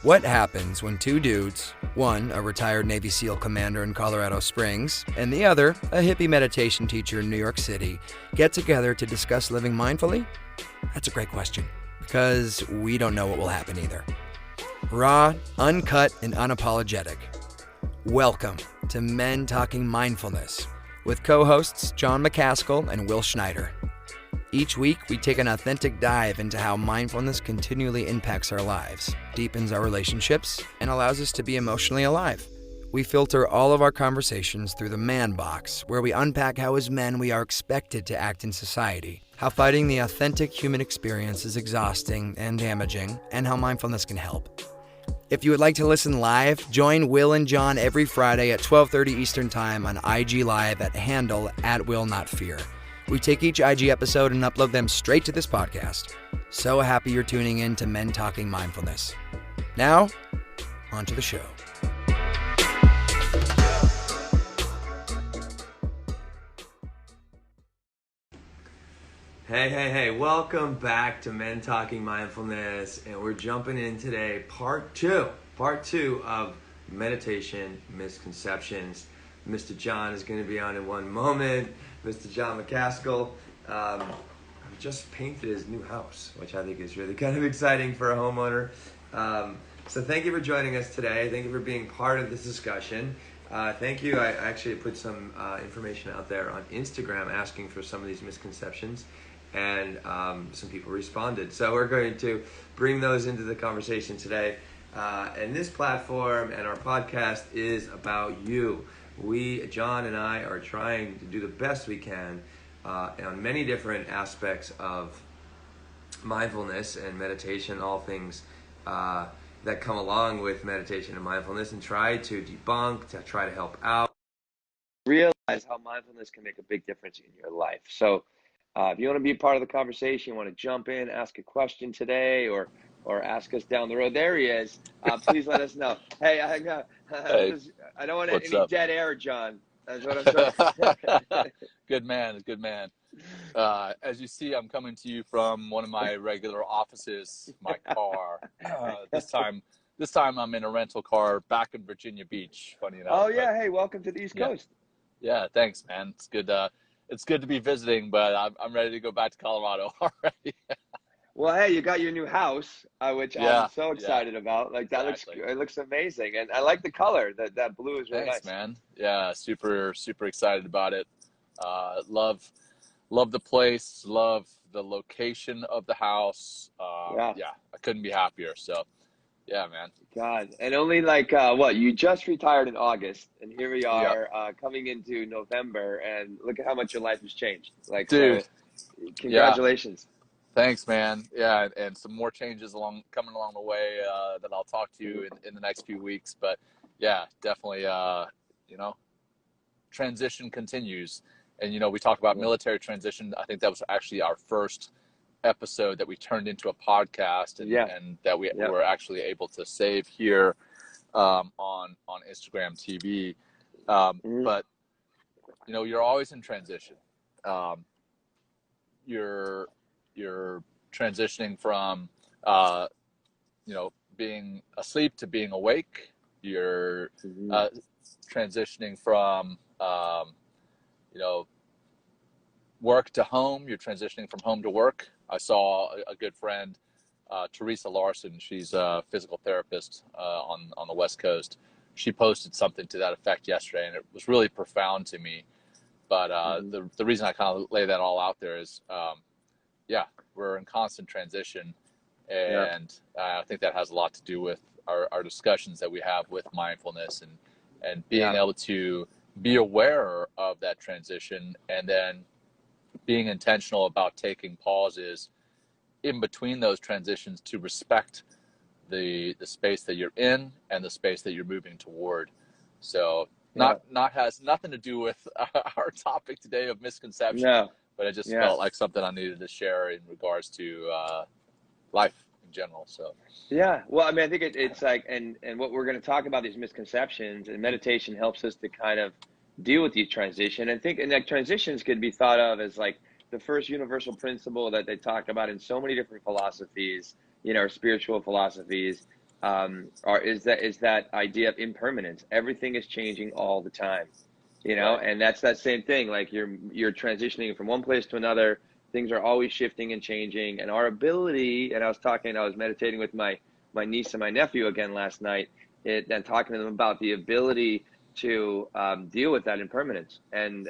What happens when two dudes, one a retired Navy SEAL commander in Colorado Springs, and the other a hippie meditation teacher in New York City, get together to discuss living mindfully? That's a great question, because we don't know what will happen either. Raw, uncut, and unapologetic. Welcome to Men Talking Mindfulness with co-hosts John McCaskill and Will Schneider. Each week, we take an authentic dive into how mindfulness continually impacts our lives, deepens our relationships, and allows us to be emotionally alive. We filter all of our conversations through the man box, where we unpack how as men we are expected to act in society, how fighting the authentic human experience is exhausting and damaging, and how mindfulness can help. If you would like to listen live, join Will and John every Friday at 12:30 Eastern Time on IG Live at handle @WillNotFear. We take each IG episode and upload them straight to this podcast. So happy you're tuning in to Men Talking Mindfulness. Now, on to the show. Hey, welcome back to Men Talking Mindfulness, and we're jumping in today, part two of Meditation Misconceptions. Mr. John is going to be on in one moment. Mr. John McCaskill. I've just painted his new house, which I think is really kind of exciting for a homeowner. So thank you for joining us today. Thank you for being part of this discussion. Thank you. I actually put some information out there on Instagram asking for some of these misconceptions, and some people responded. So we're going to bring those into the conversation today. And this platform and our podcast is about you. We, John and I, are trying to do the best we can on many different aspects of mindfulness and meditation, all things that come along with meditation and mindfulness, and try to debunk, to try to help out. Realize how mindfulness can make a big difference in your life. So if you want to be a part of the conversation, you want to jump in, ask a question today, or ask us down the road, there he is. Please let us know. Hey, I don't want any dead air, John. That's what I'm saying. Good man. As you see, I'm coming to you from one of my regular offices, my car. This time I'm in a rental car back in Virginia Beach, funny enough. Oh, yeah. Hey, welcome to the East Coast. Yeah, thanks, man. It's good. It's good to be visiting, but I'm ready to go back to Colorado already. Well, hey, you got your new house, which I'm so excited about. Like that looks amazing, and I like the color. That blue is really nice. Thanks, man. Yeah, super excited about it. Love the place. Love the location of the house. I couldn't be happier. So, yeah, man. God, and only you just retired in August, and here we are coming into November, and look at how much your life has changed. Like, dude, so, congratulations. Yeah. Thanks, man. Yeah, and some more changes coming along the way that I'll talk to you in the next few weeks. But yeah, definitely, transition continues. And, we talked about military transition. I think that was actually our first episode that we turned into a podcast, and that we were actually able to save here on Instagram TV. But, you're always in transition. You're transitioning from, being asleep to being awake. You're transitioning from, work to home. You're transitioning from home to work. I saw a good friend, Teresa Larson. She's a physical therapist on the West Coast. She posted something to that effect yesterday, and it was really profound to me. But the reason I kind of lay that all out there is, we're in constant transition, and I think that has a lot to do with our discussions that we have with mindfulness and being able to be aware of that transition, and then being intentional about taking pauses in between those transitions to respect the space that you're in and the space that you're moving toward. So not has nothing to do with our topic today of misconception, but it just felt like something I needed to share in regards to life in general. So well, I mean, I think it's like, and what we're going to talk about, these misconceptions, and meditation helps us to kind of deal with these transitions. And like transitions could be thought of as like the first universal principle that they talk about in so many different philosophies, spiritual philosophies. or is that idea of impermanence. Everything is changing all the time, Right. and that's that same thing. Like you're transitioning from one place to another. Things are always shifting and changing, and our ability. And I was meditating with my niece and my nephew again last night, and talking to them about the ability to deal with that impermanence and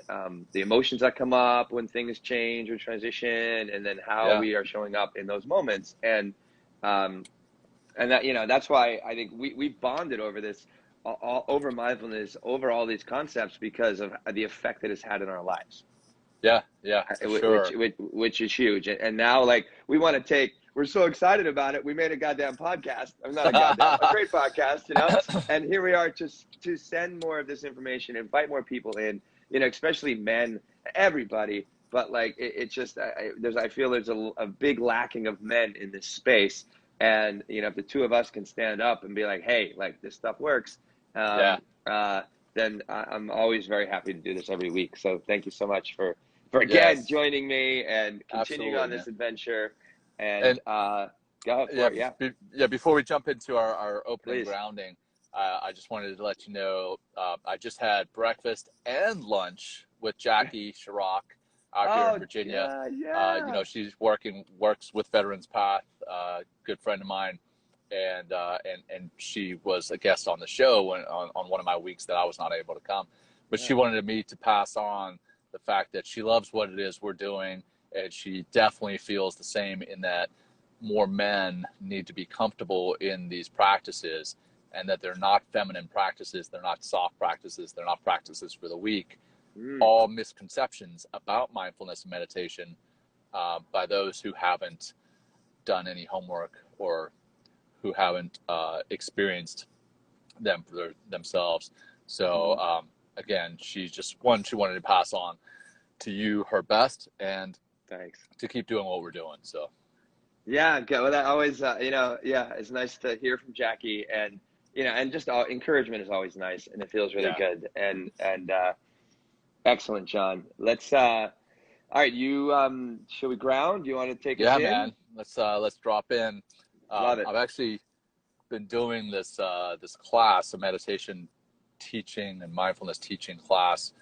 the emotions that come up when things change or transition, and then how Yeah. we are showing up in those moments. And that, that's why I think we bonded over this, over mindfulness, over all these concepts, because of the effect that it's had in our lives. Yeah. Yeah, for sure. Which is huge. And now, like, we're so excited about it. We made a goddamn podcast. I'm not a great podcast, and here we are just to send more of this information, invite more people in, especially men, everybody. But like, it's just, I feel there's a big lacking of men in this space. And, if the two of us can stand up and be like, hey, like, this stuff works, Yeah, then I'm always very happy to do this every week. So thank you so much for again yes, joining me and continuing absolutely, on man. this adventure. And And go for it. Yeah, before we jump into our opening please. grounding, I just wanted to let you know I just had breakfast and lunch with Jackie Chirac out here in Oh, Virginia. yeah, You yeah. know, she's works with Veterans Path, good friend of mine, and she was a guest on the show on one of my weeks that I was not able to come, but Yeah. she wanted me to pass on the fact that she loves what it is we're doing, and she definitely feels the same in that more men need to be comfortable in these practices, and that they're not feminine practices, they're not soft practices, they're not practices for the weak. Mm. All misconceptions about mindfulness and meditation by those who haven't done any homework or who haven't experienced them for themselves. So again, she wanted to pass on to you her best and Thanks. to keep doing what we're doing. So Yeah, good. Well, that always, yeah, it's nice to hear from Jackie, and and just encouragement is always nice, and it feels really yeah, good. And excellent, John. Let's. All right, should we ground? Do you want to take us yeah, in? man. Let's drop in. Love it. I've actually been doing this class, a meditation teaching and mindfulness teaching class,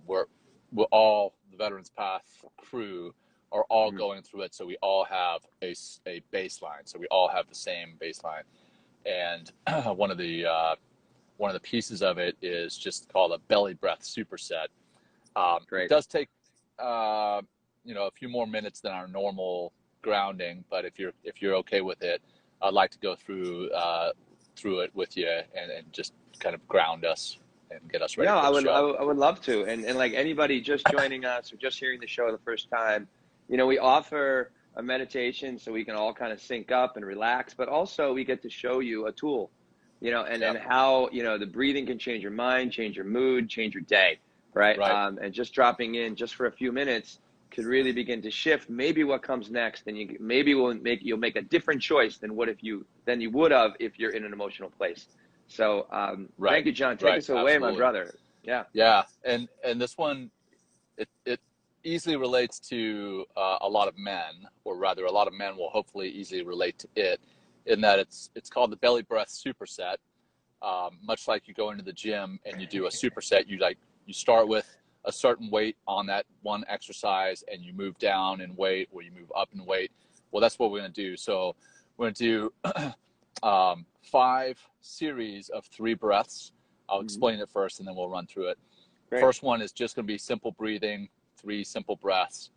where we're all the Veterans Path crew are all Mm. going through it, so we all have a baseline, so we all have the same baseline. And one of the pieces of it is just called a belly breath superset. It Great. does take a few more minutes than our normal grounding, but if you're okay with it, I'd like to go through it with you and just kind of ground us and get us ready Yeah, for the show. I would love to. And like anybody just joining us or just hearing the show the first time, we offer a meditation so we can all kind of sync up and relax, but also we get to show you a tool, and Yep. how, the breathing can change your mind, change your mood, change your day, right? Right. And just dropping in just for a few minutes could really begin to shift maybe what comes next, and you'll make a different choice than you would have if you're in an emotional place. So Right. thank you, John. Take Right. us away, my Absolutely. brother. Yeah. Yeah. And this one, it easily relates to a lot of men, or rather, a lot of men will hopefully easily relate to it, in that it's called the belly breath superset. Much like you go into the gym and you do a superset, you start with a certain weight on that one exercise, and you move down in weight or you move up in weight. Well, that's what we're going to do. So we're going to do 5 series of 3 breaths. I'll explain it first, and then we'll run through it. Great. First one is just going to be simple breathing, 3 simple breaths,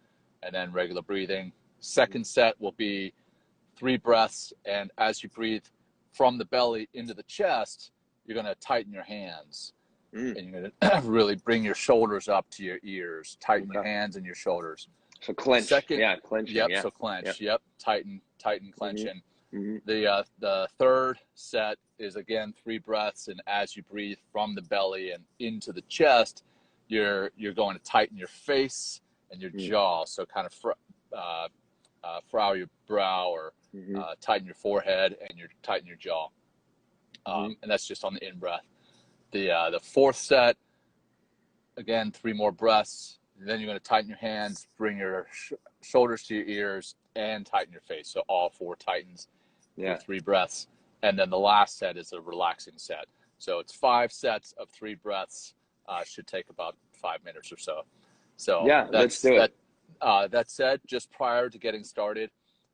and then regular breathing. Second set will be 3 breaths, and as you breathe from the belly into the chest, you're going to tighten your hands. And you're going to really bring your shoulders up to your ears. Tighten your hands and your shoulders. So clench. Second, Yeah, clenching. yep. Yeah. So clench. Yep. Tighten, clenching. Mm-hmm. The third set is again 3 breaths, and as you breathe from the belly and into the chest, you're going to tighten your face and your jaw. So kind of frow your brow, or tighten your forehead and tighten your jaw. And that's just on the in breath. The fourth set, again, 3 more breaths. And then you're going to tighten your hands, bring your shoulders to your ears, and tighten your face. So all 4 tightens for 3 breaths. And then the last set is a relaxing set. So it's 5 sets of 3 breaths. Should take about 5 minutes or so. So Yeah, let's do it. That said, just prior to getting started,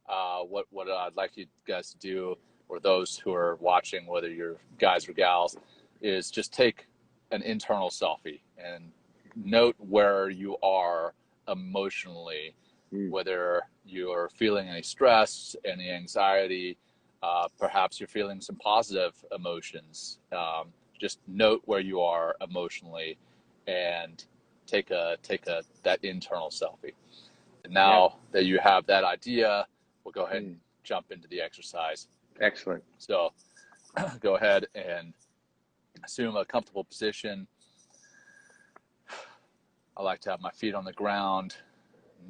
what I'd like you guys to do, or those who are watching, whether you're guys or gals, is just take an internal selfie and note where you are emotionally, whether you're feeling any stress, any anxiety, perhaps you're feeling some positive emotions. Just note where you are emotionally and take that internal selfie. And now that you have that idea, we'll go ahead and jump into the exercise. Excellent. So go ahead and assume a comfortable position. I like to have my feet on the ground,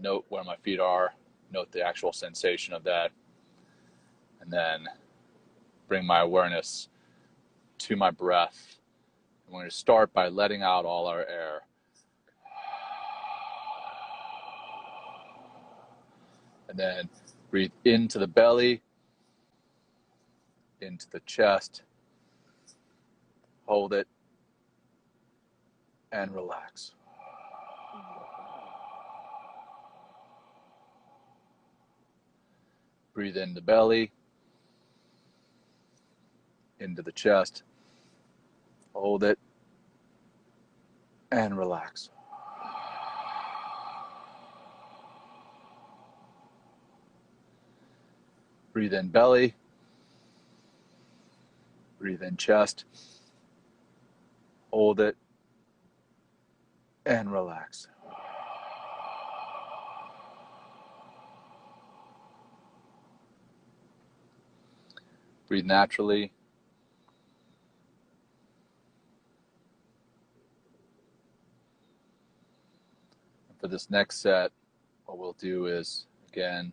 note where my feet are, note the actual sensation of that, and then bring my awareness to my breath. I'm going to start by letting out all our air. And then breathe into the belly, into the chest, hold it, and relax. Breathe in the belly, into the chest, hold it, and relax. Breathe in belly, breathe in chest, hold it, and relax. Breathe naturally. And for this next set, what we'll do is, again,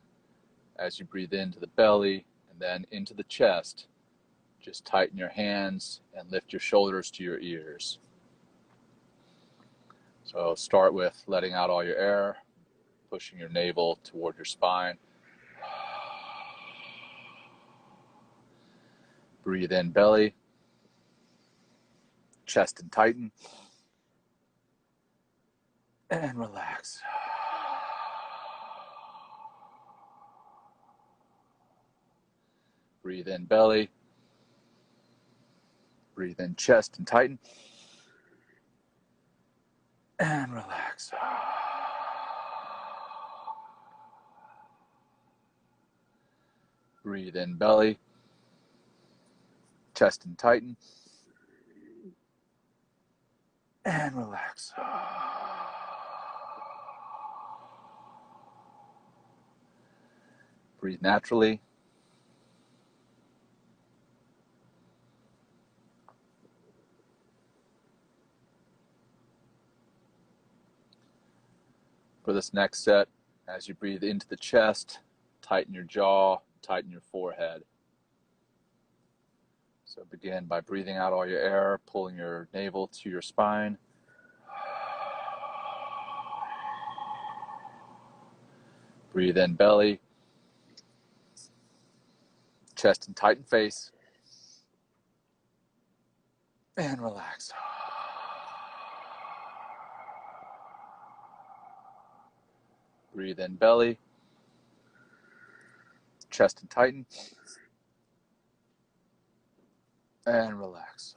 as you breathe into the belly and then into the chest, just tighten your hands and lift your shoulders to your ears. So start with letting out all your air, pushing your navel toward your spine. Breathe in belly, chest and tighten, and relax. Breathe in belly, breathe in chest and tighten, and relax. Breathe in belly, chest and tighten, and relax. Breathe naturally. For this next set, as you breathe into the chest, tighten your jaw, tighten your forehead. So begin by breathing out all your air, pulling your navel to your spine. Breathe in belly, chest and tighten face, and relax. Breathe in belly, chest and tighten, and relax.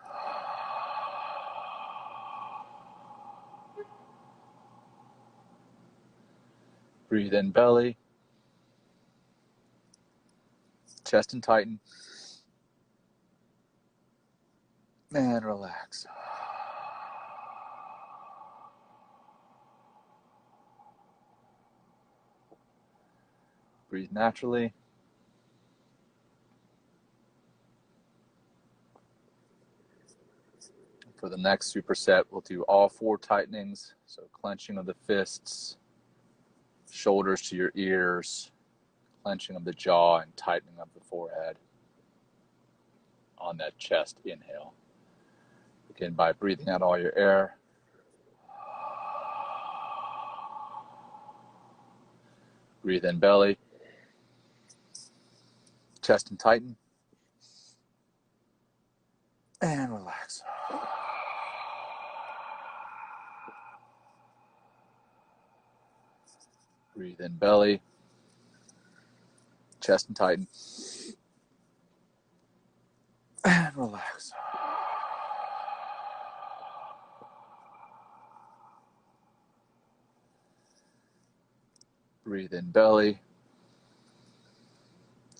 Breathe in belly, chest and tighten, and relax. Breathe naturally. For the next superset, we'll do all 4 tightenings. So clenching of the fists, shoulders to your ears, clenching of the jaw, and tightening of the forehead on that chest inhale. Begin by breathing out all your air. Breathe in belly, chest and tighten, And relax. Breathe in belly, chest and tighten. And relax. Breathe in belly,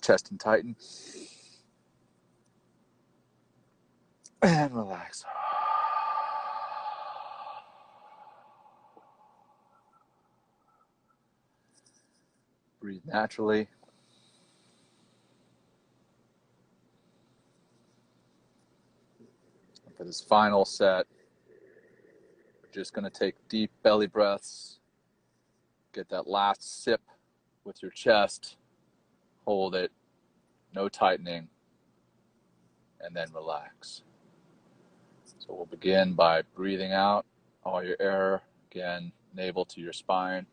chest and tighten. And relax. Breathe naturally. For this final set, we're just going to take deep belly breaths. Get that last sip with your chest. Hold it. No tightening. And then relax. So we'll begin by breathing out all your air. Again, navel to your spine.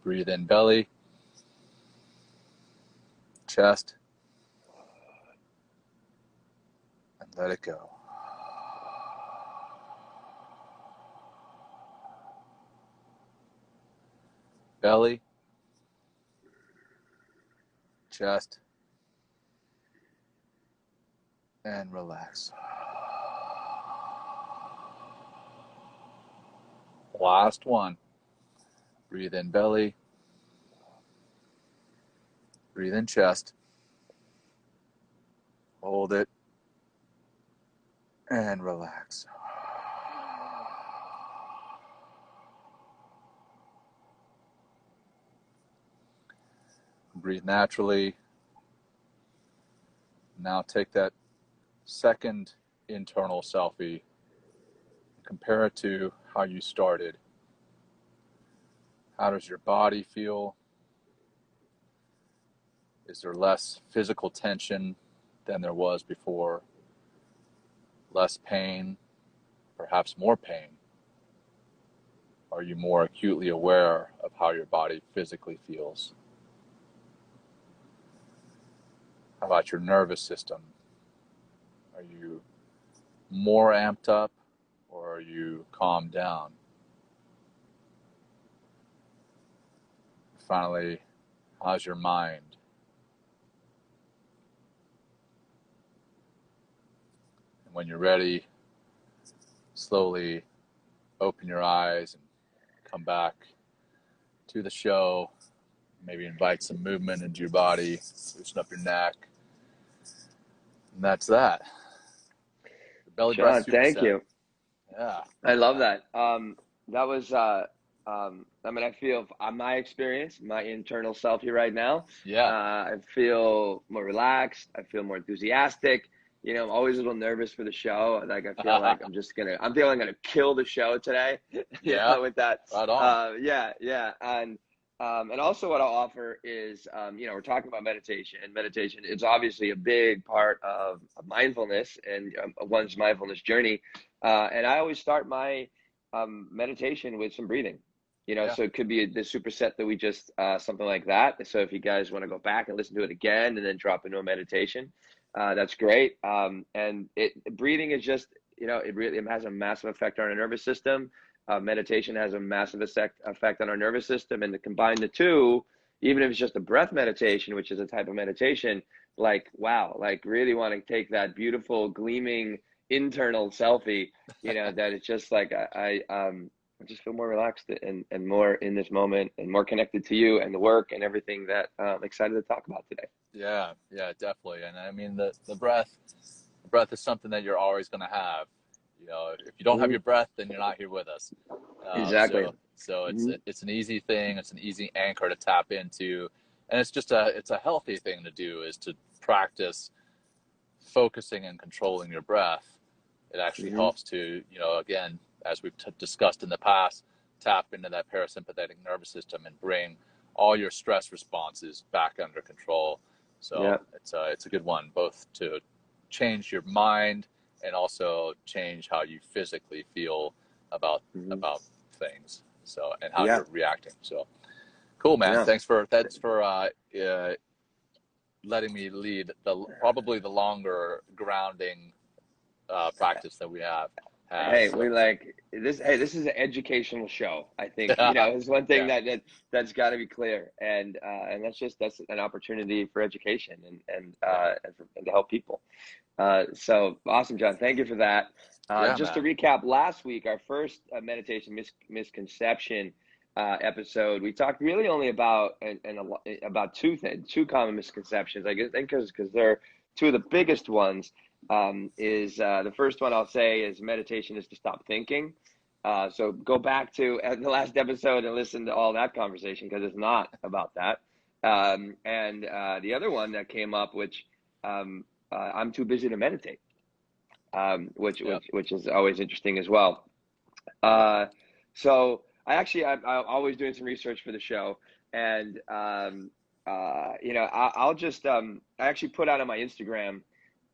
Breathe in belly, chest, and let it go. Belly, chest, and relax. Last one. Breathe in belly. Breathe in chest. Hold it. And relax. Breathe naturally. Now take that second internal selfie. Compare it to how you started. How does your body feel? Is there less physical tension than there was before? Less pain? Perhaps more pain? Are you more acutely aware of how your body physically feels? How about your nervous system? Are you more amped up or are you calmed down? Finally, how's your mind? And when you're ready, slowly open your eyes and come back to the show. Maybe invite some movement into your body, loosen up your neck. And that's that. The belly breath Sean, thank you. Yeah. I love that. That was, I mean, I feel on my experience, my internal selfie right now. Yeah. I feel more relaxed. I feel more enthusiastic. You know, I'm always a little nervous for the show. Like, I feel like I'm feeling I'm gonna kill the show today. Yeah. With that. Right on. Yeah. And also what I'll offer is, you know, we're talking about meditation, and meditation is obviously a big part of mindfulness and one's mindfulness journey. And I always start my meditation with some breathing, you know, so it could be the superset that we just, something like that. So if you guys want to go back and listen to it again and then drop into a meditation, that's great. And breathing is just, you know, it has a massive effect on our nervous system. Meditation has a massive effect on our nervous system, and to combine the two, even if it's just a breath meditation, which is a type of meditation, like, wow, like really want to take that beautiful gleaming internal selfie, you know, that it's just like, I just feel more relaxed and more in this moment and more connected to you and the work and everything that I'm excited to talk about today. Yeah, definitely. And I mean, the breath is something that you're always going to have. You know, if you don't have your breath, then you're not here with us. Exactly. So it's an easy thing. It's an easy anchor to tap into, and it's just it's a healthy thing to do, is to practice focusing and controlling your breath. It actually helps to, you know, again, as we've discussed in the past, tap into that parasympathetic nervous system and bring all your stress responses back under control. So it's a good one, both to change your mind and also change how you physically feel about things. So, and how you're reacting. So cool, man. Thanks for letting me lead probably the longer grounding practice that we have. Hey, So. we like this. Hey, this is an educational show. I think, Yeah, it's one thing yeah, that's got to be clear, and that's an opportunity for education right. and to help people. So awesome, John. Thank you for that. Yeah, Just to man. recap, last week, our first meditation misconception episode, we talked really only about about two common misconceptions. I think because they're two of the biggest ones. Is the first one I'll say is meditation is to stop thinking. So go back to the last episode and listen to all that conversation because it's not about that. And the other one that came up, which I'm too busy to meditate, which Yep. is always interesting as well. So I'm always doing some research for the show, and I'll just I actually put out on my Instagram,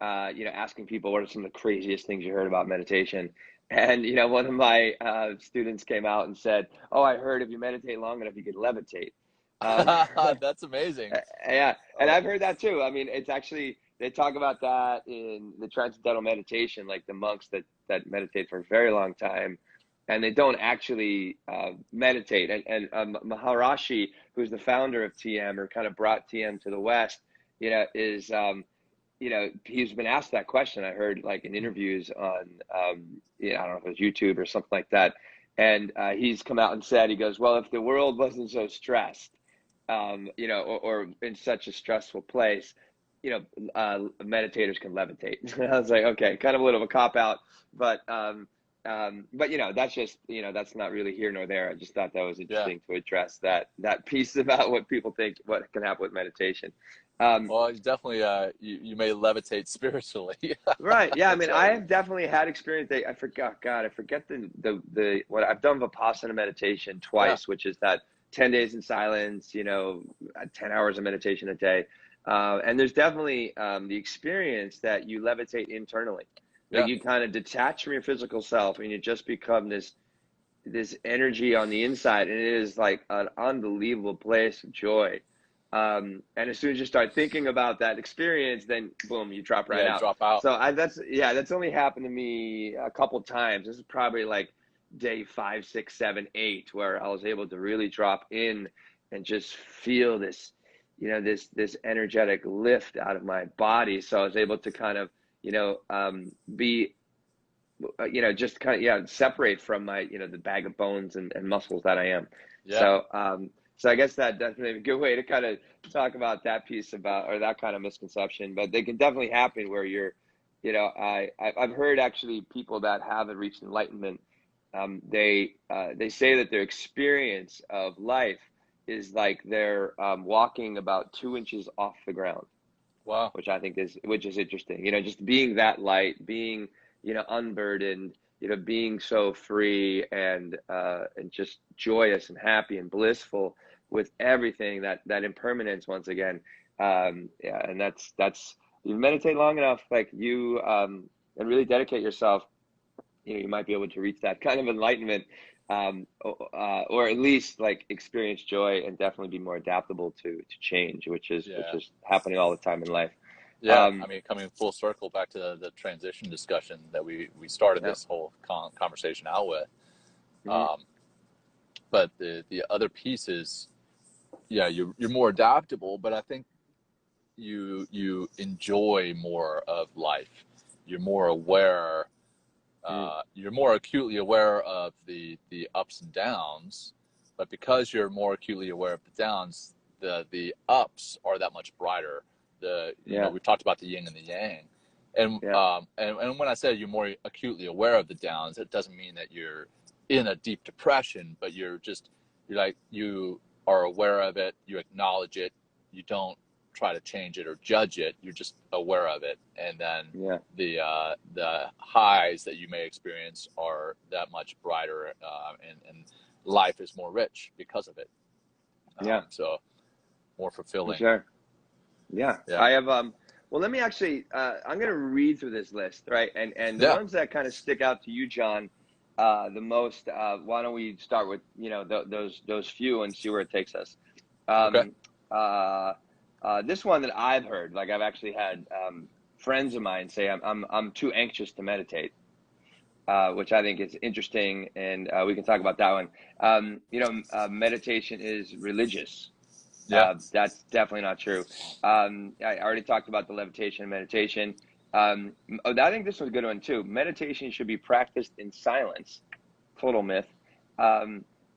asking people what are some of the craziest things you heard about meditation. And one of my students came out and said, "Oh, I heard if you meditate long enough, you could levitate." Um, That's amazing. Yeah, and Oh, I've heard that too. I mean, it's actually they talk about that in the transcendental meditation, like the monks that meditate for a very long time, and they don't actually meditate. And Maharishi, who's the founder of TM or kind of brought TM to the West, is he's been asked that question. I heard like in interviews on I don't know if it was YouTube or something like that, and he's come out and said, he goes, well, if the world wasn't so stressed, or in such a stressful place, meditators can levitate. I was like, okay, kind of a little of a cop out, but that's just, that's not really here nor there. I just thought that was yeah. interesting to address that piece about what people think, what can happen with meditation. Um, Well, you definitely you may levitate spiritually. right. Yeah. I mean, So I have definitely had experience. I forgot, God, I forget the what I've done Vipassana meditation yeah, twice, which is that 10 days in silence, 10 hours of meditation a day. And there's definitely the experience that you levitate internally. Like yeah, you kind of detach from your physical self and you just become this energy on the inside. And it is like an unbelievable place of joy. And as soon as you start thinking about that experience, then boom, you drop right yeah. out. Drop out. So that's only happened to me a couple times. This is probably like day 5, 6, 7, 8, where I was able to really drop in and just feel this, this energetic lift out of my body. So I was able to kind of, be, just kind of, separate from my, the bag of bones and muscles that I am. Yeah, So I guess that's maybe a good way to kind of talk about that piece or that kind of misconception, but they can definitely happen where you're, I've heard actually people that haven't reached enlightenment, they say that their experience of life is like they're walking about 2 inches off the ground, wow. which I think which is interesting. Just being that light, being unburdened, being so free and just joyous and happy and blissful with everything, that impermanence once again. And that's you meditate long enough, like you and really dedicate yourself, you might be able to reach that kind of enlightenment, or at least like experience joy and definitely be more adaptable to change, which is Yeah, happening all the time in life. yeah. I mean, coming full circle back to the transition discussion that we started Yeah. this whole conversation out with. Mhm. But the other piece is, yeah, you're more adaptable, but I think you enjoy more of life. You're more aware. You're more acutely aware of the ups and downs, but because you're more acutely aware of the downs, the ups are that much brighter. Yeah. We've talked about the yin and the yang, and Yeah. and when I say you're more acutely aware of the downs, it doesn't mean that you're in a deep depression, but you're like you are aware of it, you acknowledge it, you don't try to change it or judge it, you're just aware of it, and then Yeah. the highs that you may experience are that much brighter, and life is more rich because of it. Yeah. So more For fulfilling. sure. Yeah. Yeah. I have well, let me actually I'm going to read through this list, right? And the Yeah. ones that kind of stick out to you, John, the most, why don't we start with, those few and see where it takes us. Okay. Um, uh, this one that I've heard, like I've actually had friends of mine say I'm too anxious to meditate, which I think is interesting, and we can talk about that one. Meditation is religious. Yeah. That's definitely not true. I already talked about the levitation and meditation. I think this one's a good one too. Meditation should be practiced in silence. Total myth.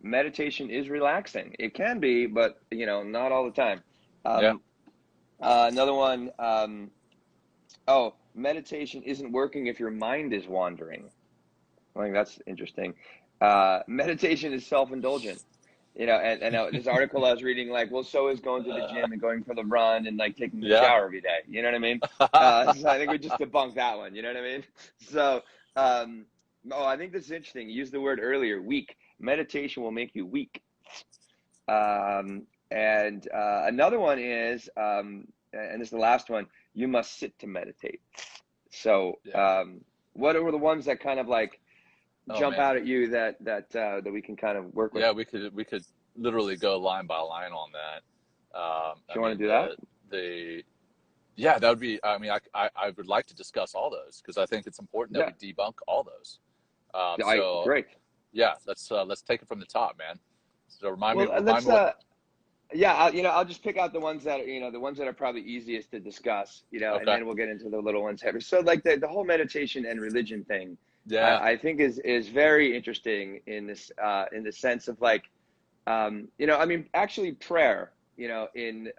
Meditation is relaxing. It can be, but not all the time. Another one. Meditation isn't working if your mind is wandering. I think that's interesting. Meditation is self-indulgent. And this article I was reading, like, well, so is going to the gym and going for the run and like taking a shower every day. You know what I mean? So I think we just debunked that one. You know what I mean? So, I think this is interesting. You used the word earlier, weak. Meditation will make you weak. And another one is, and this is the last one, you must sit to meditate. So, what are the ones that kind of like jump out at you that we can kind of work with? Yeah, we could literally go line by line on that. Do you want to do that? That would be. I mean, I would like to discuss all those because I think it's important that we debunk all those. Great. Yeah, let's take it from the top, man. So remind me. I'll just pick out the ones that the ones that are probably easiest to discuss. And then we'll get into the little ones heavier. So like the whole meditation and religion thing. Yeah, I think is very interesting in this in the sense of like, actually prayer, in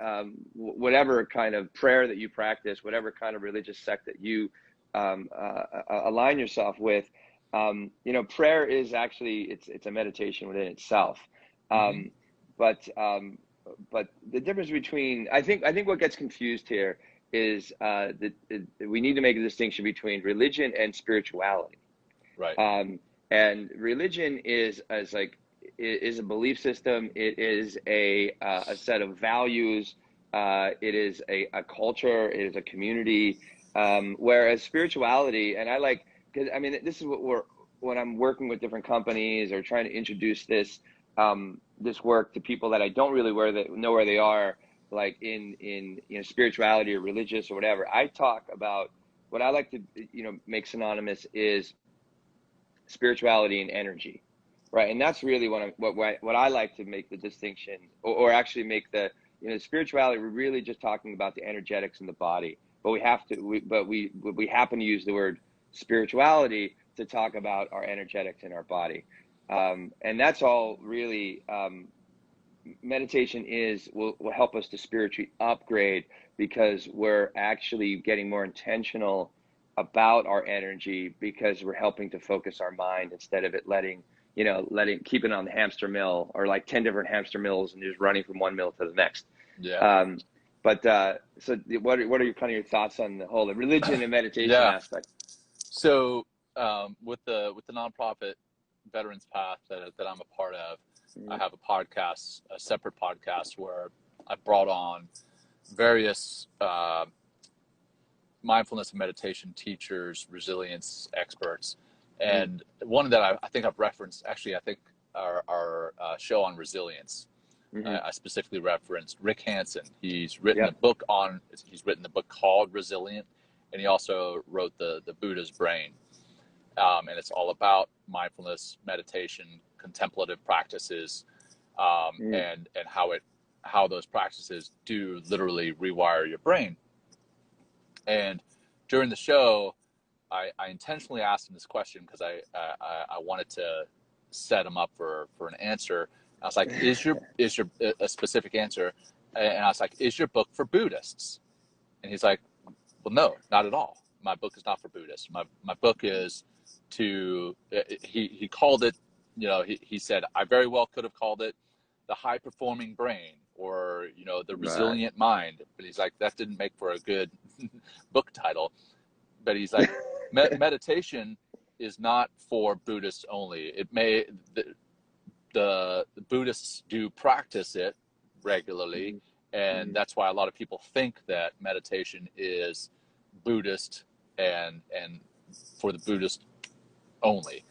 whatever kind of prayer that you practice, whatever kind of religious sect that you align yourself with, prayer is actually it's a meditation within itself. But the difference between I think what gets confused here is that we need to make a distinction between religion and spirituality. Right. And religion is a belief system. It is a set of values. It is a culture. It is a community. Whereas spirituality, and because this is when I'm working with different companies or trying to introduce this work to people that I don't really know where they are, like in spirituality or religious or whatever. I talk about what I like to make synonymous is spirituality and energy, right? And that's really what I like to make the distinction, or actually make the spirituality. We're really just talking about the energetics in the body, but we happen to use the word spirituality to talk about our energetics in our body, and that's all really. Meditation will help us to spiritually upgrade because we're actually getting more intentional about our energy because we're helping to focus our mind instead of it keep it on the hamster mill or like 10 different hamster mills and just running from one mill to the next. Yeah. So what are your thoughts on the whole religion and meditation aspect? So with the nonprofit Veterans Path that I'm a part of, I have a separate podcast where I brought on various mindfulness and meditation teachers, resilience experts. And one that I think I've referenced, actually, I think our show on resilience, I specifically referenced Rick Hansen. He's written a book the book called Resilient, and he also wrote the Buddha's Brain. And it's all about mindfulness, meditation, contemplative practices, and how those practices do literally rewire your brain. And during the show, I intentionally asked him this question because I wanted to set him up for an answer. I was like, is your a specific answer? And I was like, is your book for Buddhists? And he's like, well, no, not at all. My book is not for Buddhists. My book is he called it, he said, I very well could have called it the high performing brain or, the resilient mind. But he's like, that didn't make for a good book title. But he's like, meditation is not for Buddhists only. The Buddhists do practice it regularly. And that's why a lot of people think that meditation is Buddhist and for the Buddhist only.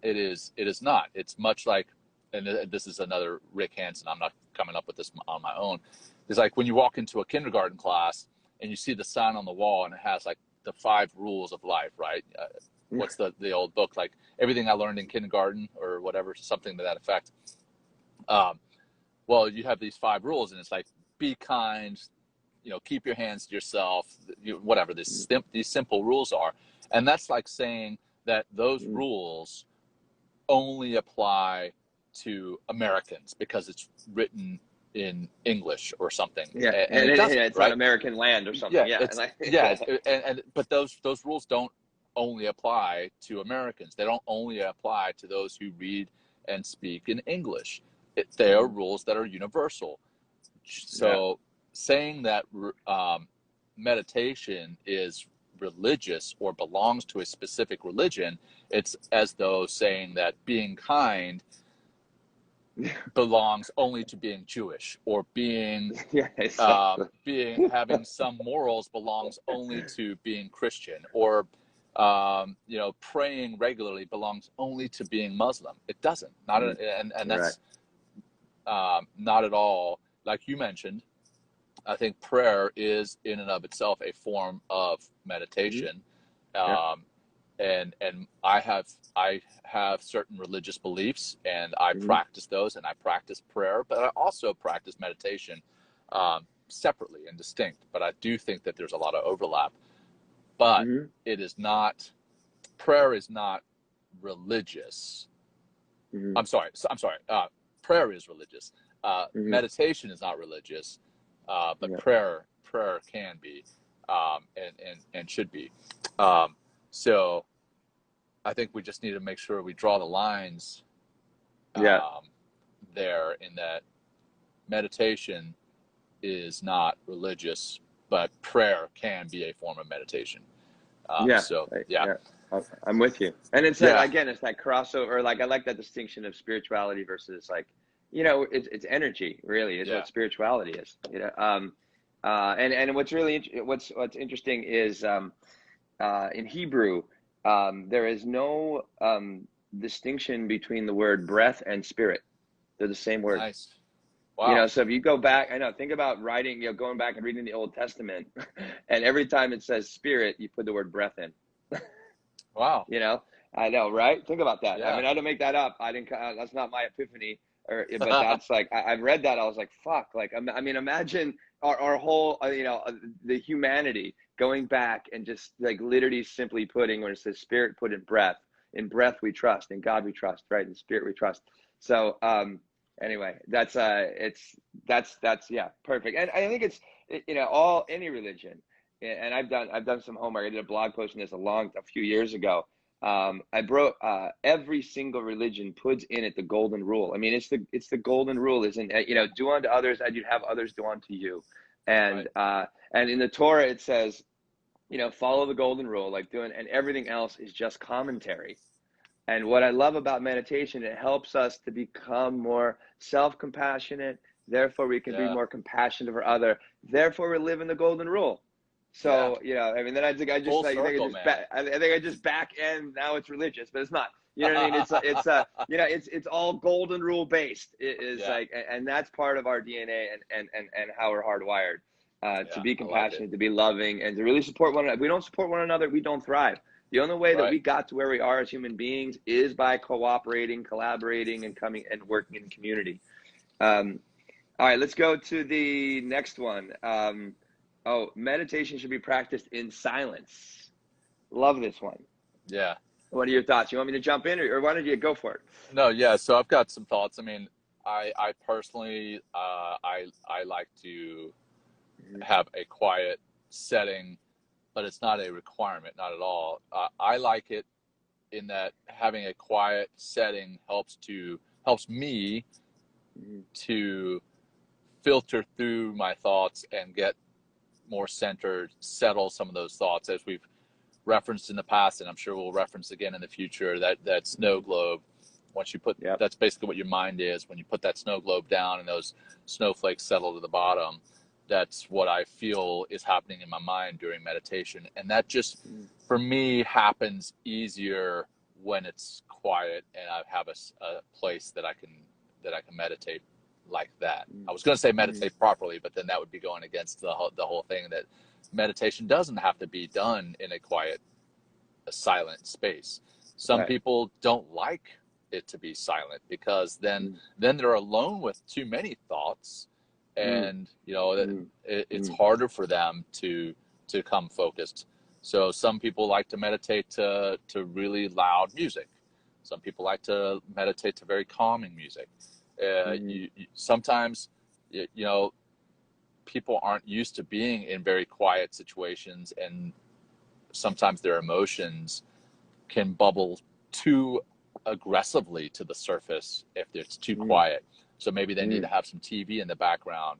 It is not. It's much like, and this is another Rick Hansen. I'm not coming up with this on my own. It's like when you walk into a kindergarten class and you see the sign on the wall and it has like the 5 rules of life, right? What's the old book, like everything I learned in kindergarten or whatever, something to that effect. Well, you have these 5 rules and it's like, be kind, keep your hands to yourself, whatever these simple rules are. And that's like saying that those rules only apply to Americans because it's written in English or something. Yeah, and it's right? on American land or something. But those rules don't only apply to Americans. They don't only apply to those who read and speak in English. They are rules that are universal. So saying that meditation is religious or belongs to a specific religion, it's as though saying that being kind belongs only to being Jewish, or being having some morals belongs only to being Christian, or praying regularly belongs only to being Muslim. It doesn't. And that's not at all. Like you mentioned, I think prayer is in and of itself a form of meditation. And I have certain religious beliefs, and I practice those, and I practice prayer, but I also practice meditation separately and distinct. But I do think that there's a lot of overlap. But it is not, prayer is not religious. I'm sorry. Prayer is religious. Meditation is not religious, but prayer can be, and should be. So I think we just need to make sure we draw the lines there, in that meditation is not religious, but prayer can be a form of meditation. I'm with you. And it's again, it's that crossover. Like, I like that distinction of spirituality versus, like, it's energy, really, is what spirituality is. And what's really what's interesting is in Hebrew, there is no distinction between the word breath and spirit. They're the same word. Nice. Wow. So if you go back, think about writing, going back and reading the Old Testament, and every time it says spirit, you put the word breath in. Wow. I know, right? Think about that. Yeah. I mean, I didn't make that up. I didn't. That's not my epiphany. But that's like, I've read that. I was like, fuck. Like, I mean, imagine our whole, the humanity going back and just like literally simply putting, when it says spirit, put in breath. In breath we trust, in God we trust, right? In spirit we trust. So anyway, that's perfect. And I think it's any religion. And I've done some homework. I did a blog post on this a few years ago. I broke every single religion puts in it the golden rule. I mean, it's the golden rule, isn't it? Do unto others as you'd have others do unto you. And and in the Torah it says, follow the golden rule, and everything else is just commentary. And what I love about meditation, it helps us to become more self-compassionate. Therefore, we can be more compassionate for other. Therefore, we live in the golden rule. So, I mean, then I think I just back end, now it's religious, but it's not. You know what I mean? It's all golden rule based. It is and that's part of our DNA and how we're hardwired to be compassionate, to be loving, and to really support one another. If we don't support one another, we don't thrive. The only way that we got to where we are as human beings is by cooperating, collaborating, and coming and working in community. All right, let's go to the next one. Meditation should be practiced in silence. Love this one. Yeah. What are your thoughts? You want me to jump in, or why don't you go for it? No, yeah. So I've got some thoughts. I mean, I personally, I like to have a quiet setting, but it's not a requirement, not at all. I like it in that having a quiet setting helps me to filter through my thoughts and get more centered, settle some of those thoughts, as we've referenced in the past, and I'm sure we'll reference again in the future, that snow globe. Once you put, that's basically what your mind is. When you put that snow globe down and those snowflakes settle to the bottom, that's what I feel is happening in my mind during meditation. And that just, for me, happens easier when it's quiet and I have a place that I can meditate like that. I was going to say meditate properly, but then that would be going against the whole thing that meditation doesn't have to be done in a quiet, a silent space. Some people don't like it to be silent, because then they're alone with too many thoughts, and you know, it's harder for them to come focused. So some people like to meditate to really loud music. Some people like to meditate to very calming music. Sometimes, you know, people aren't used to being in very quiet situations, and sometimes their emotions can bubble too aggressively to the surface if it's too quiet. So maybe they need to have some TV in the background,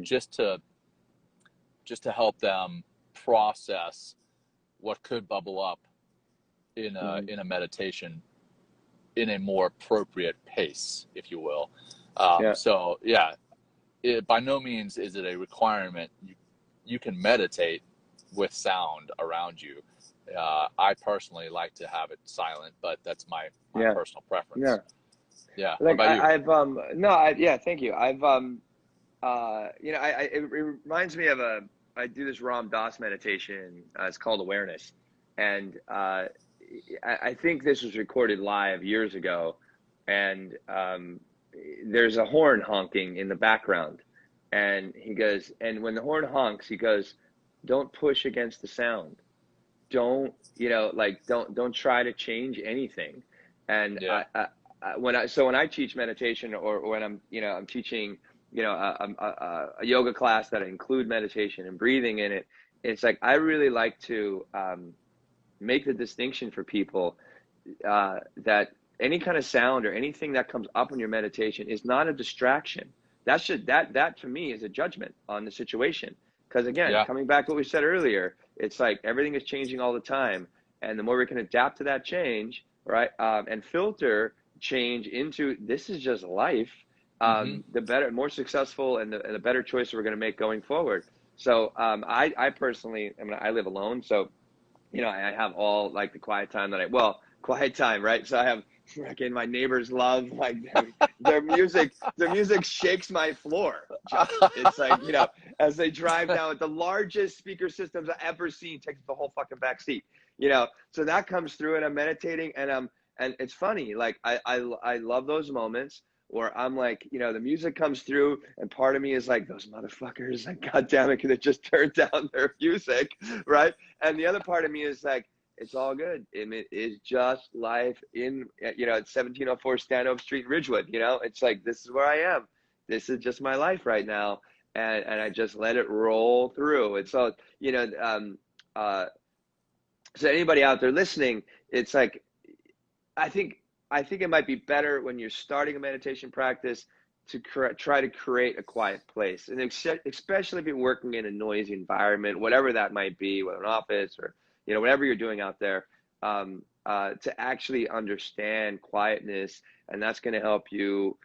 just to help them process what could bubble up in a meditation in a more appropriate pace, if you will. So yeah, by no means is it a requirement. You can meditate with sound around you. I personally like to have it silent, but that's my personal preference. Yeah. Like what about you? Thank you. I've you know, it reminds me of I do this Ram Dass meditation. It's called Awareness, and I think this was recorded live years ago, and there's a horn honking in the background, and he goes, and when the horn honks, he goes, don't push against the sound. Don't, you know, like don't try to change anything. And when I teach meditation, or when I'm teaching, you know, a yoga class that I include meditation and breathing in it, it's like I really like to make the distinction for people that any kind of sound or anything that comes up in your meditation is not a distraction. That to me is a judgment on the situation. Because again, coming back to what we said earlier, it's like everything is changing all the time, and the more we can adapt to that change, right, and filter change into this is just life, the better, more successful, and the better choice we're going to make going forward. So I personally, I mean, I live alone, so you know, I have all like the quiet time quiet time, right? So I have freaking my neighbors love like their music. Their music shakes my floor. It's like, you know, as they drive down with the largest speaker systems I've ever seen, takes the whole fucking back seat, you know. So that comes through, and I'm meditating, and it's funny. Like I love those moments where I'm like, you know, the music comes through, and part of me is like, those motherfuckers, like, God damn it, could have just turned down their music, right? And the other part of me is like, it's all good. It is just life in, you know, at 1704 Stanhope Street in Ridgewood, you know? It's like, this is where I am. This is just my life right now. And I just let it roll through. And so, you know, so anybody out there listening, it's like, I think it might be better when you're starting a meditation practice to try to create a quiet place. And especially if you're working in a noisy environment, whatever that might be, whether an office or, you know, whatever you're doing out there, to actually understand quietness. And that's going to help you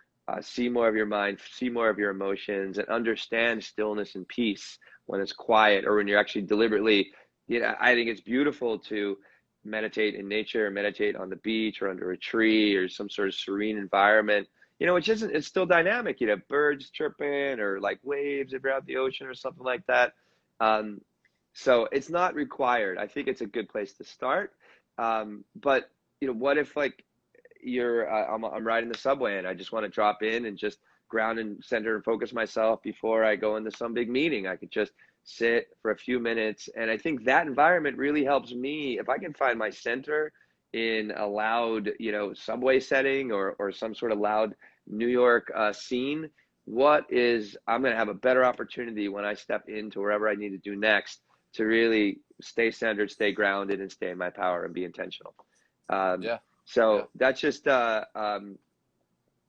see more of your mind, see more of your emotions, and understand stillness and peace when it's quiet, or when you're actually deliberately, you know, I think it's beautiful to meditate in nature, meditate on the beach or under a tree or some sort of serene environment, you know, which isn't, it's still dynamic, you know, birds chirping or like waves if you're out the ocean or something like that. So it's not required. I think it's a good place to start. But, you know, what if like I'm riding the subway and I just want to drop in and just ground and center and focus myself before I go into some big meeting. I could just sit for a few minutes. And I think that environment really helps me. If I can find my center in a loud, you know, subway setting or some sort of loud New York scene, I'm going to have a better opportunity when I step into wherever I need to do next to really stay centered, stay grounded, and stay in my power and be intentional. That's just,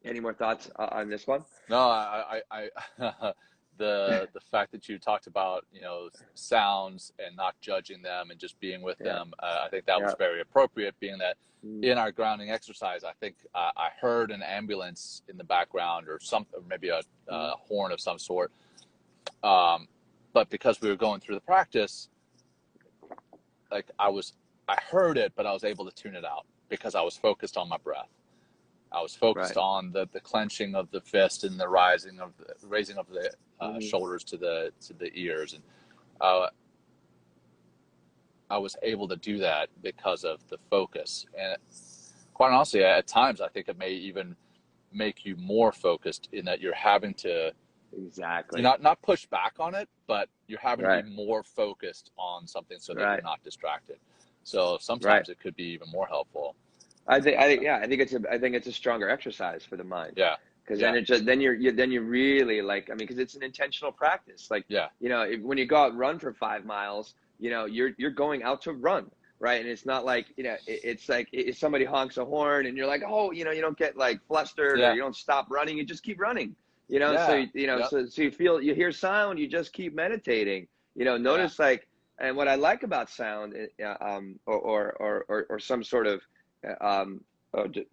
any more thoughts on this one? No, I the fact that you talked about, you know, sounds and not judging them and just being with them, I think that was very appropriate, being that in our grounding exercise, I think I heard an ambulance in the background or maybe a horn of some sort. But because we were going through the practice, like I heard it, but I was able to tune it out because I was focused on my breath. I was focused Right. on the clenching of the fist and the raising of the shoulders to the ears, and I was able to do that because of the focus. And quite honestly, at times I think it may even make you more focused in that you're having to Exactly. not push back on it, but you're having to Right. be more focused on something so that Right. you're not distracted. So Right. sometimes it could be even more helpful. I think it's a stronger exercise for the mind. Yeah. Because Yeah. then it just then you're really like, I mean, because it's an intentional practice. Like, Yeah. you know, when you go out and run for 5 miles, you know, you're going out to run, right? And it's not like, you know, it's like if somebody honks a horn and you're like, oh, you know, you don't get like flustered or Yeah. you don't stop running, you just keep running, you know. Yeah. So you know, Yep. so you hear sound, you just keep meditating, you know. Notice like, and what I like about sound, or some sort of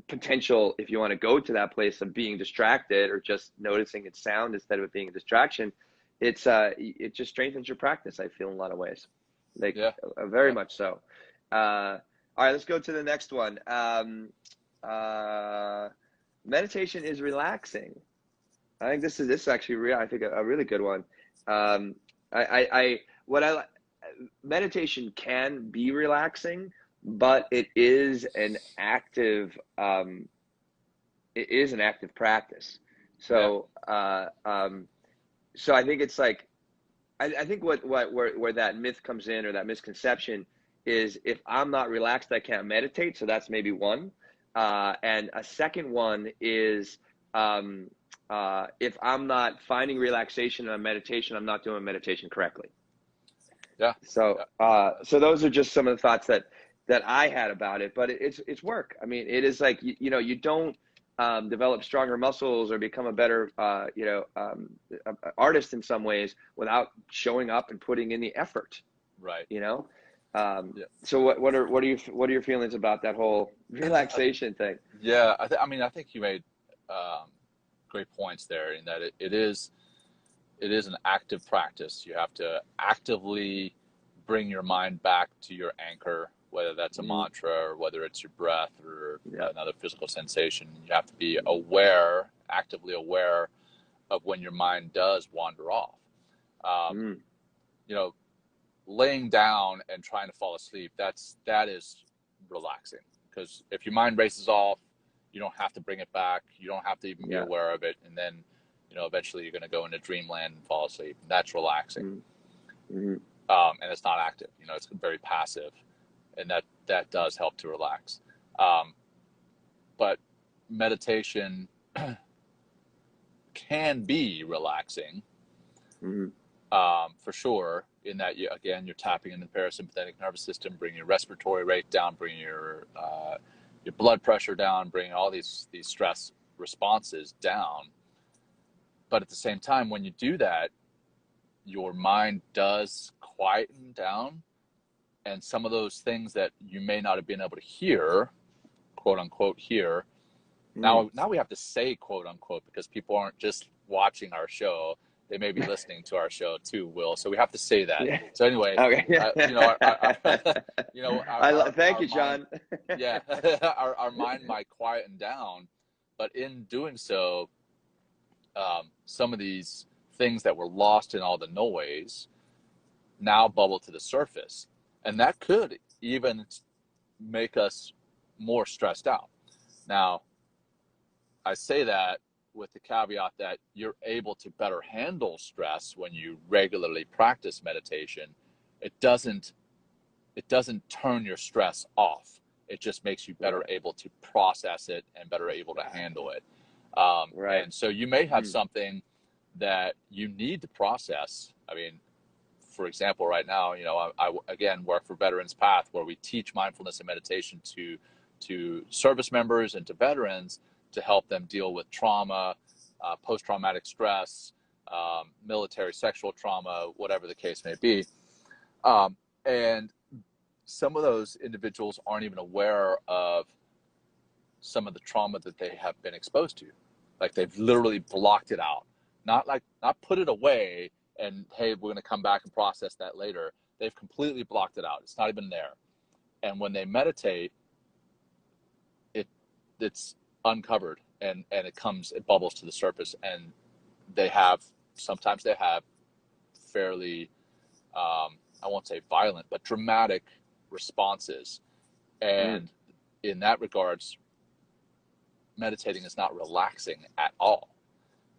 potential, if you want to go to that place of being distracted or just noticing its sound instead of it being a distraction, it just strengthens your practice, I feel, in a lot of ways, like very much so. All right, let's go to the next one. Meditation is relaxing. I think this is actually I think a really good one. Meditation can be relaxing, but it is an active practice. So so I think it's like, I think where that myth comes in, or that misconception, is if I'm not relaxed, I can't meditate. So that's maybe one. And a second one is if I'm not finding relaxation in a meditation, I'm not doing meditation correctly. Yeah. So so those are just some of the thoughts that I had about it. But it's work. I mean, it is like, you know, you don't develop stronger muscles or become a better artist in some ways without showing up and putting in the effort. Right. You know. So what are your feelings about that whole relaxation thing? Yeah, I mean, I think you made great points there, in that it is an active practice. You have to actively bring your mind back to your anchor, whether that's a mantra or whether it's your breath or another physical sensation. You have to be actively aware of when your mind does wander off. You know, laying down and trying to fall asleep, that is relaxing, because if your mind races off, you don't have to bring it back. You don't have to even be aware of it. And then, you know, eventually you're going to go into dreamland and fall asleep. That's relaxing. And it's not active, you know, it's very passive, and that does help to relax. But meditation can be relaxing, for sure, in that you're tapping into the parasympathetic nervous system, bringing your respiratory rate down, bringing your blood pressure down, bringing all these stress responses down. But at the same time, when you do that, your mind does quieten down, and some of those things that you may not have been able to hear, quote unquote, hear. Now we have to say quote unquote, because people aren't just watching our show. They may be listening to our show too, Will. So we have to say that. Yeah. So anyway, you know, thank you, John. Our mind might quieten down, but in doing so, some of these things that were lost in all the noise now bubble to the surface, and that could even make us more stressed out. Now, I say that with the caveat that you're able to better handle stress when you regularly practice meditation. It doesn't turn your stress off. It just makes you better able to process it and better able to handle it. And so you may have something that you need to process. I mean, for example, right now, you know, I again work for Veterans Path, where we teach mindfulness and meditation to service members and to veterans, to help them deal with trauma, post-traumatic stress, military sexual trauma, whatever the case may be. And some of those individuals aren't even aware of some of the trauma that they have been exposed to. Like, they've literally blocked it out. Not put it away and, hey, we're going to come back and process that later. They've completely blocked it out. It's not even there. And when they meditate, uncovered, and it bubbles to the surface, and sometimes they have fairly, I won't say violent, but dramatic responses. And in that regards, meditating is not relaxing at all,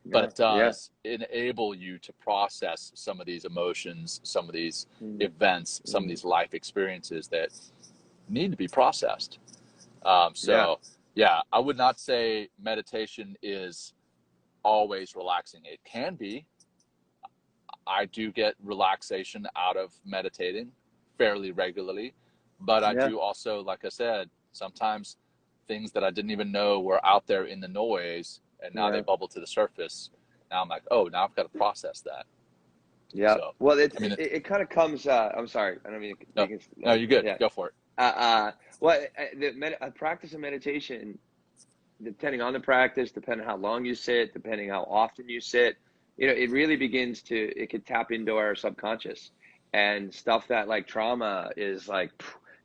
but it does enable you to process some of these emotions, some of these events, some of these life experiences that need to be processed. I would not say meditation is always relaxing. It can be. I do get relaxation out of meditating fairly regularly, but I do also, like I said, sometimes things that I didn't even know were out there in the noise, and now they bubble to the surface. Now I'm like, oh, now I've got to process that. Yeah. So, Well, it kind of comes. I'm sorry. I don't mean. No, you're good. Yeah. Go for it. A practice of meditation, depending on the practice, depending on how long you sit, depending how often you sit, it really it could tap into our subconscious, and stuff that like trauma is like,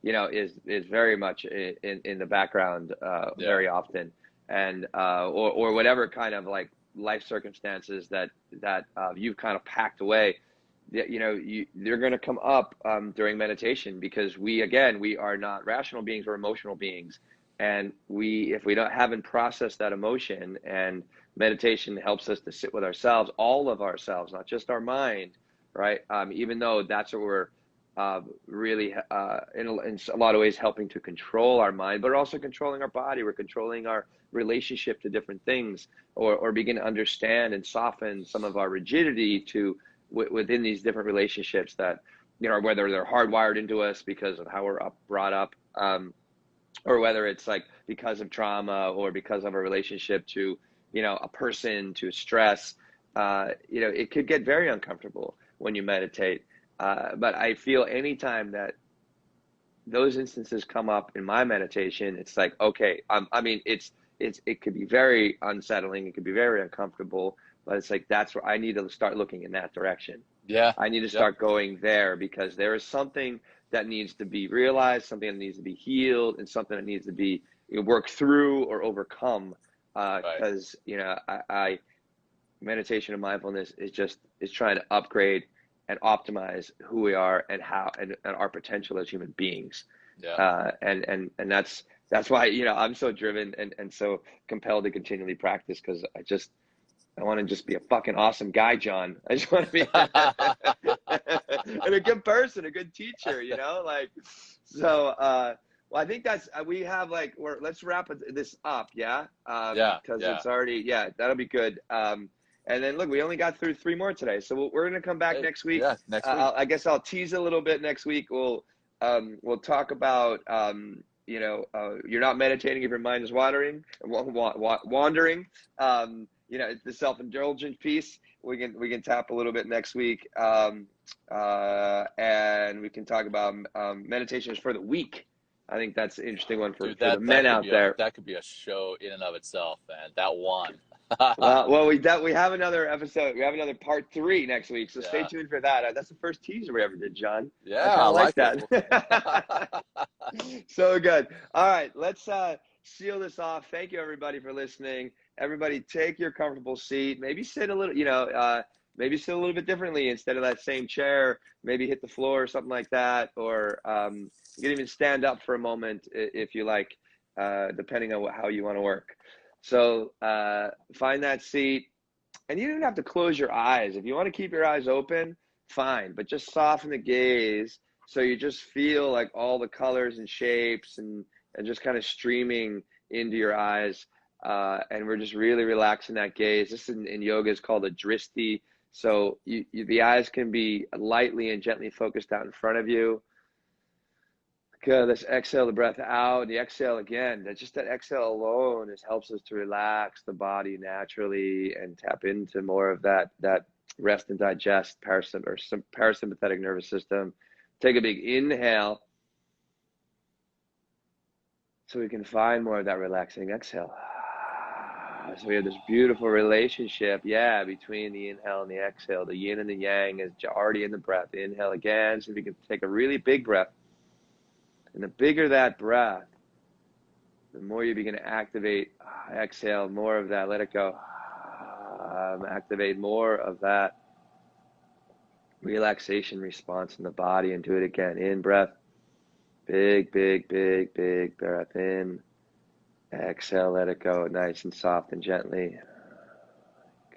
is very much in the background very often, and or whatever kind of like life circumstances that you've kind of packed away. They're going to come up during meditation, because we are not rational beings, we're emotional beings, and if we haven't processed that emotion, and meditation helps us to sit with ourselves, all of ourselves, not just our mind, right? Even though that's what we're really in a lot of ways helping to control our mind, but also controlling our body. We're controlling our relationship to different things, or begin to understand and soften some of our rigidity within these different relationships that, whether they're hardwired into us because of how we're brought up, or whether it's like because of trauma, or because of a relationship to, a person, to stress. It could get very uncomfortable when you meditate. But I feel anytime that those instances come up in my meditation, it's like, okay, it could be very unsettling. It could be very uncomfortable, but it's like, that's where I need to start looking in that direction. Yeah. I need to start going there, because there is something that needs to be realized, something that needs to be healed, and something that needs to be worked through or overcome. Because, meditation and mindfulness is trying to upgrade and optimize who we are, and how, and our potential as human beings. And that's why, I'm so driven and so compelled to continually practice, because I want to just be a fucking awesome guy, John. I just want to be and a good person, a good teacher, well, I think we have let's wrap this up. Because it's already, that'll be good. And then look, we only got through 3 more today, so we're going to come back next week. Next week. I guess I'll tease a little bit next week. We'll talk about, you're not meditating if your mind is wandering. It's the self-indulgent piece. We can tap a little bit next week. And we can talk about meditations for the week. I think that's an interesting one for the men out there. That could be a show in and of itself, man. That one. well, we have another episode. We have another part 3 next week, so stay tuned for that. That's the first teaser we ever did, John. Yeah, I like that. So good. All right, let's seal this off. Thank you, everybody, for listening. Everybody, take your comfortable seat. Maybe sit a little, maybe sit a little bit differently instead of that same chair. Maybe hit the floor or something like that, or you can even stand up for a moment if you like, depending on how you want to work. So find that seat, and you don't have to close your eyes. If you want to keep your eyes open, fine, but just soften the gaze so you just feel like all the colors and shapes and just kind of streaming into your eyes. And we're just really relaxing that gaze. This in yoga is called a drishti. So the eyes can be lightly and gently focused out in front of you. Good. Let's exhale the breath out. The exhale again. That exhale alone helps us to relax the body naturally and tap into more of that rest and digest parasympathetic nervous system. Take a big inhale so we can find more of that relaxing exhale. So we have this beautiful relationship, between the inhale and the exhale. The yin and the yang is already in the breath. Inhale again, so we can take a really big breath. And the bigger that breath, The more you begin to activate, exhale more of that, let it go. Activate more of that relaxation response in the body, and do it again. In breath, big, big, big, big breath in. Exhale, let it go, nice and soft and gently.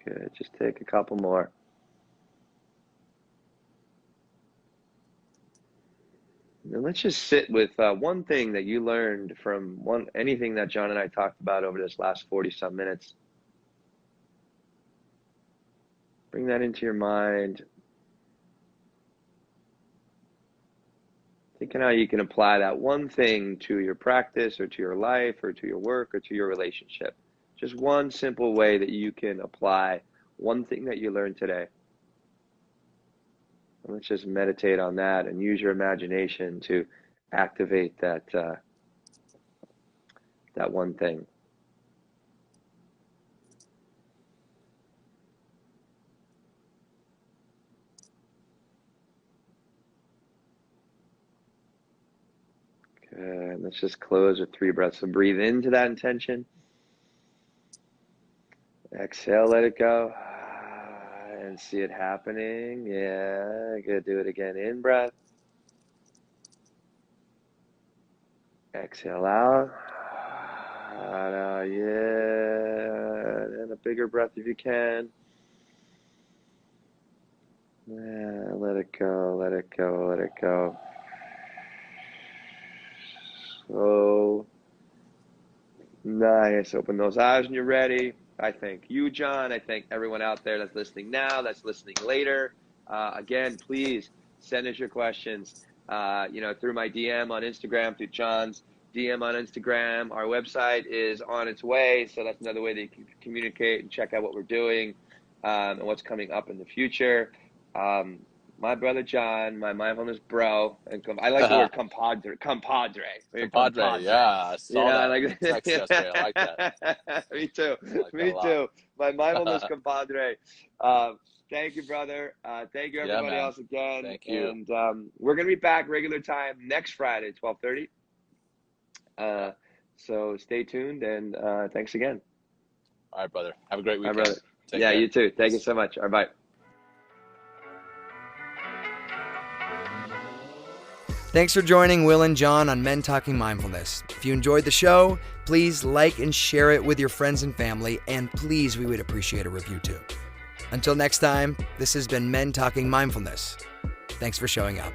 Good, just take a couple more. And let's just sit with one thing that you learned from anything that John and I talked about over this last 40-some minutes. Bring that into your mind. Thinking how you can apply that one thing to your practice or to your life or to your work or to your relationship. Just one simple way that you can apply one thing that you learned today. And let's just meditate on that and use your imagination to activate that that one thing. Good. Let's just close with 3 breaths. So breathe into that intention. Exhale, let it go. And see it happening. Yeah, good. Do it again. In breath. Exhale out. Yeah. And a bigger breath if you can. Yeah, let it go, let it go, let it go. So nice. Open those eyes when you're ready. I thank you, John. I thank everyone out there that's listening now, that's listening later. Again, please send us your questions, through my DM on Instagram, through John's DM on Instagram. Our website is on its way, so that's another way that you can communicate and check out what we're doing and what's coming up in the future. My brother John, my mindfulness bro, and I like the word compadre. Compadre, yeah, I saw that. Like Text yesterday. I like that. Me too. Like Me too. My mindfulness compadre. Thank you, brother. Thank you, everybody else again. Thank you. And we're gonna be back regular time next Friday, 12:30. So stay tuned, and thanks again. All right, brother. Have a great weekend. All right, brother. Take care. You too. Thank you so much. All right, bye. Thanks for joining Will and John on Men Talking Mindfulness. If you enjoyed the show, please like and share it with your friends and family, and please, we would appreciate a review too. Until next time, this has been Men Talking Mindfulness. Thanks for showing up.